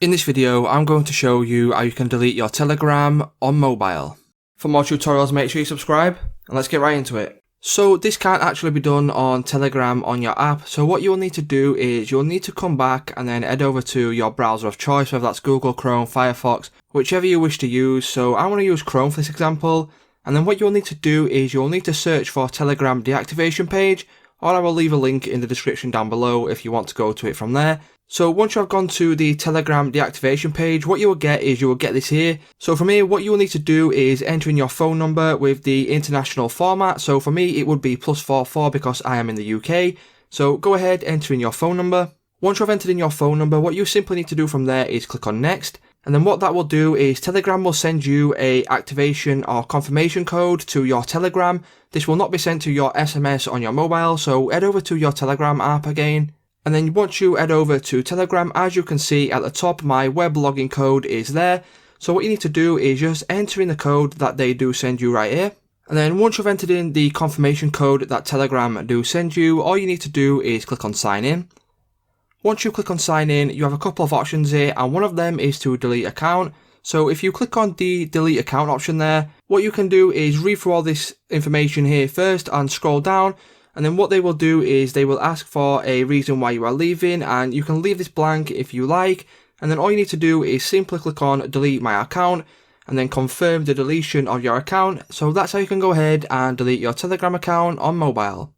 In this video, I'm going to show you how you can delete your Telegram on mobile. For more tutorials, make sure you subscribe, and let's get right into it. So this can't actually be done on Telegram on your app, so what you'll need to do is you'll need to come back and then head over to your browser of choice, whether that's Google Chrome, Firefox, whichever you wish to use. So I want to use Chrome for this example, and then what you'll need to do is you'll need to search for Telegram deactivation page, or I will leave a link in the description down below if you want to go to it from there. So once you've gone to the Telegram deactivation page, what you will get is you will get this here. So from here, what you will need to do is enter in your phone number with the international format. So for me, it would be +44 because I am in the UK. So go ahead, enter in your phone number. Once you've entered in your phone number, what you simply need to do from there is click on next. And then what that will do is Telegram will send you a activation or confirmation code to your Telegram. This will not be sent to your SMS on your mobile. So head over to your Telegram app again. And then once you head over to Telegram, as you can see at the top, my web login code is there. So what you need to do is just enter in the code that they do send you right here. And then once you've entered in the confirmation code that Telegram do send you, all you need to do is click on sign in. Once you click on sign in, you have a couple of options here, and one of them is to delete account. So if you click on the delete account option there, what you can do is read through all this information here first and scroll down. And then what they will do is they will ask for a reason why you are leaving, and you can leave this blank if you like. And then all you need to do is simply click on delete my account and then confirm the deletion of your account. So that's how you can go ahead and delete your Telegram account on mobile.